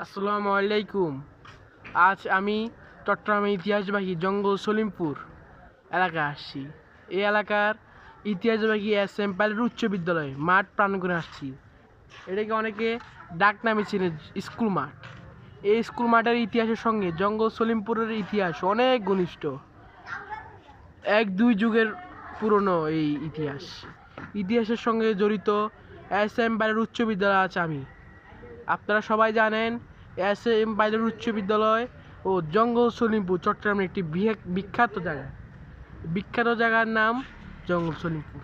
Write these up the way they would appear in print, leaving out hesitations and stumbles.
আসসালামু আলাইকুম। আজ আমি চট্টগ্রামের ইতিহাসবাহী জঙ্গল সলিমপুর এলাকায় আসছি। এই এলাকার ইতিহাসবাহী এস.এম. পাইলট উচ্চ বিদ্যালয় মাঠ প্রাঙ্গণে আসছি। এটাকে অনেকে ডাক নামে চেনে স্কুল মাঠ। এই স্কুল মাঠের ইতিহাসের সঙ্গে জঙ্গল সলিমপুরের ইতিহাস অনেক ঘনিষ্ঠ। এক দুই যুগের পুরনো এই ইতিহাসের সঙ্গে জড়িত এস.এম. পাইলট উচ্চ বিদ্যালয় আছে আমি। আপনারা সবাই জানেন এস.এম. পাইলট উচ্চ বিদ্যালয় ও জঙ্গল সলিমপুর চট্টগ্রামের একটি বিখ্যাত জায়গার নাম জঙ্গল সলিমপুর।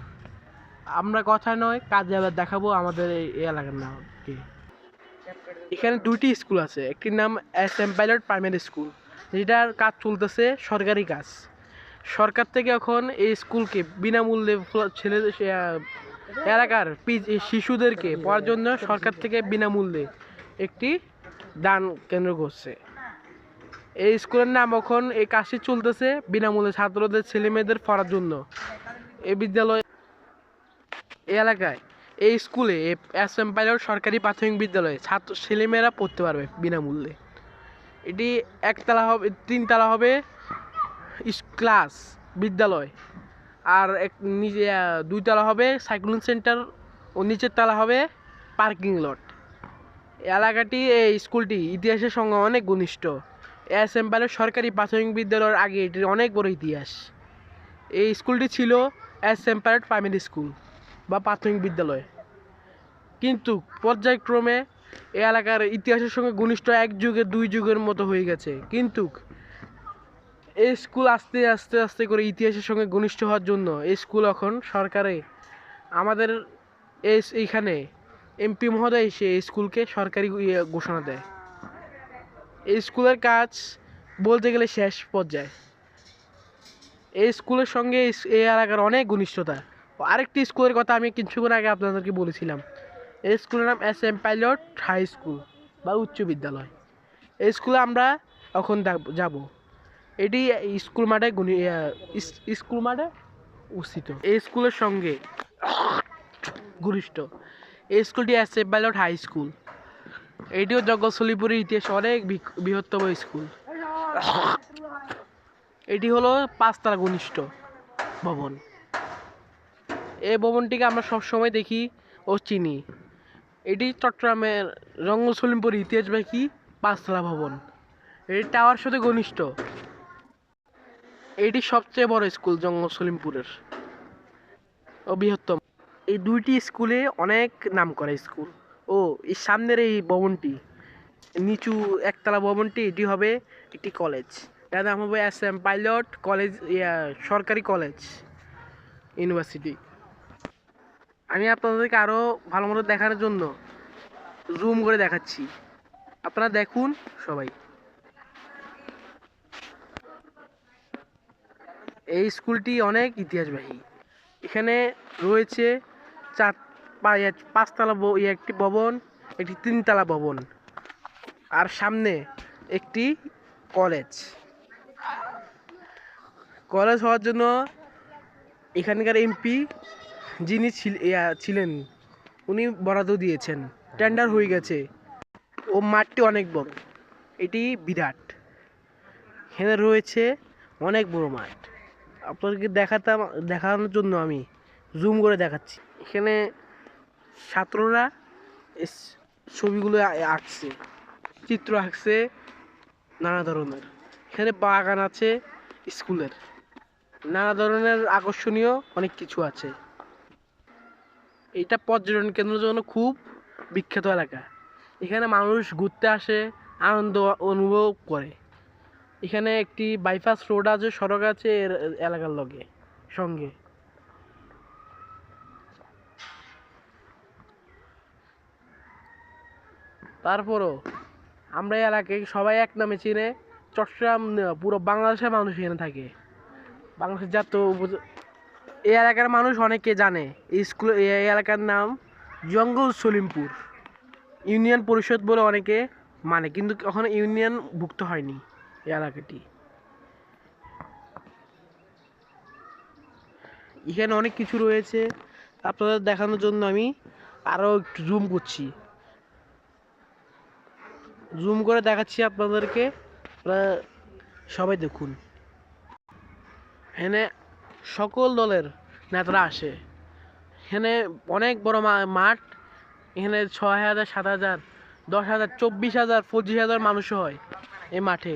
আমরা কথা নয় কাজে আবার দেখাবো আমাদের এই এলাকার নামকে। এখানে দুইটি স্কুল আছে, একটির নাম এস.এম. পাইলট প্রাইমারি স্কুল, যেটার কাজ চলতেছে সরকারি কাজ। সরকার থেকে এখন এই স্কুলকে বিনামূল্যে এলাকার শিশুদেরকে পড়ার জন্য সরকার থেকে বিনামূল্যে একটি দান কেন্দ্র করছে। এই স্কুলের নাম এখন এই কাজটি চলতেছে বিনামূল্যে ছাত্রদের ছেলেমেয়েদের পড়ার জন্য। এই বিদ্যালয় এই এলাকায় এই স্কুলে এস.এম. পাইলট সরকারি প্রাথমিক বিদ্যালয়ে ছাত্র ছেলেমেয়েরা পড়তে পারবে বিনামূল্যে। এটি একতলা হবে, তিনতলা হবে ক্লাস বিদ্যালয়, আর দুইতলা হবে সাইক্লোন সেন্টার ও নিচের তলা হবে পার্কিং লট। এলাকাটি এই স্কুলটি ইতিহাসের সঙ্গে অনেক ঘনিষ্ঠ। এস.এম. পাইলট সরকারি প্রাথমিক বিদ্যালয়ের আগে এটির অনেক বড় ইতিহাস। এই স্কুলটি ছিল এস.এম. পাইলট প্রাইমারি স্কুল বা প্রাথমিক বিদ্যালয়, কিন্তু পর্যায়ক্রমে এই এলাকার ইতিহাসের সঙ্গে ঘনিষ্ঠ এক যুগে দুই যুগের মতো হয়ে গেছে। কিন্তু এই স্কুল আস্তে আস্তে আস্তে করে ইতিহাসের সঙ্গে ঘনিষ্ঠ হওয়ার জন্য এই স্কুল এখন সরকারে আমাদের এইখানে এমপি মহোদয় এসে এই স্কুলকে সরকারি ঘোষণা দেয়। এই স্কুলের কাজ বলতে গেলে শেষ পর্যায়ে। এই স্কুলের সঙ্গে এই এলাকার অনেক ঘনিষ্ঠতা। আরেকটি স্কুলের কথা আমি কিছুক্ষণ আগে আপনাদেরকে বলেছিলাম। এই স্কুলের নাম এস.এম. পাইলট হাই স্কুল বা উচ্চ বিদ্যালয়। এই স্কুলে আমরা এখন যাব। এটি স্কুল মাঠে অবস্থিত। এই স্কুলের সঙ্গে ঘনিষ্ঠ এই স্কুলটি এস.এম. Pilot high school. এটিও জঙ্গল সলিমপুরের ইতিহাসে অনেক বৃহত্তম স্কুল। এটি হলো 5 তলা ঘনিষ্ঠ ভবন। এই ভবনটিকে আমরা সবসময় দেখি ও চিনি। এটি চট্টগ্রামের জঙ্গল সলিমপুরের ইতিহাসবাহী 5 তলা ভবন। এটি টাওয়ার সাথে ঘনিষ্ঠ। এটি সবচেয়ে বড় স্কুল জঙ্গল সলিমপুরের ও বৃহত্তম। এই দুইটি স্কুলে অনেক নাম করা স্কুল। ও এই সামনের এই ভবনটি, নিচু একতলা ভবনটি, এটি হবে একটি কলেজ। এর নাম হবে এস.এম. পাইলট কলেজ, সরকারি কলেজ ইউনিভার্সিটি। আমি আপনাদেরকে আরও ভালো মতো দেখানোর জন্য জুম করে দেখাচ্ছি, আপনারা দেখুন সবাই। এই স্কুলটি অনেক ইতিহাসবাহী। এখানে রয়েছে 5 তলা একটি ভবন, একটি 3 তলা ভবন, আর সামনে একটি কলেজ। কলেজ হওয়ার জন্য এখানকার এমপি যিনি ছিলেন উনি বরাদ্দ দিয়েছেন, টেন্ডার হয়ে গেছে। ও মাঠটি অনেক বড়, এটি বিরাট। এখানে রয়েছে অনেক বড় মাঠ। আপনাদেরকে দেখানোর জন্য আমি জুম করে দেখাচ্ছি। এখানে ছাত্ররা ছবিগুলো আঁকছে, চিত্র আঁকছে নানা ধরনের। এখানে বাগান আছে স্কুলের, নানা ধরনের আকর্ষণীয় অনেক কিছু আছে। এটা পর্যটন কেন্দ্রের জন্য খুব বিখ্যাত এলাকা। এখানে মানুষ ঘুরতে আসে, আনন্দ অনুভব করে। এখানে একটি বাইপাস রোড আছে, সড়ক আছে এলাকার সঙ্গে। তারপরও আমরা এই এলাকায় সবাই এক নামে চিনে। চট্টগ্রাম পুরো বাংলাদেশের মানুষ এখানে থাকে। বাংলাদেশের এই এলাকার মানুষ অনেকে জানে এই এলাকার নাম জঙ্গল সলিমপুর ইউনিয়ন পরিষদ বলে অনেকে মানে, কিন্তু কখনো ইউনিয়ন ভুক্ত হয়নি এই এলাকাটি। এখানে অনেক কিছু রয়েছে, আপনাদের দেখানোর জন্য আমি আরও একটু জুম করছি। জুম করে দেখাচ্ছি আপনাদেরকে, আপনারা সবাই দেখুন। এখানে সকল দলের নেতারা আসে। এখানে অনেক বড় মাঠ। এখানে 6,000, 7,000, 10,000, 24,000, 25,000 মানুষ হয় এই মাঠে।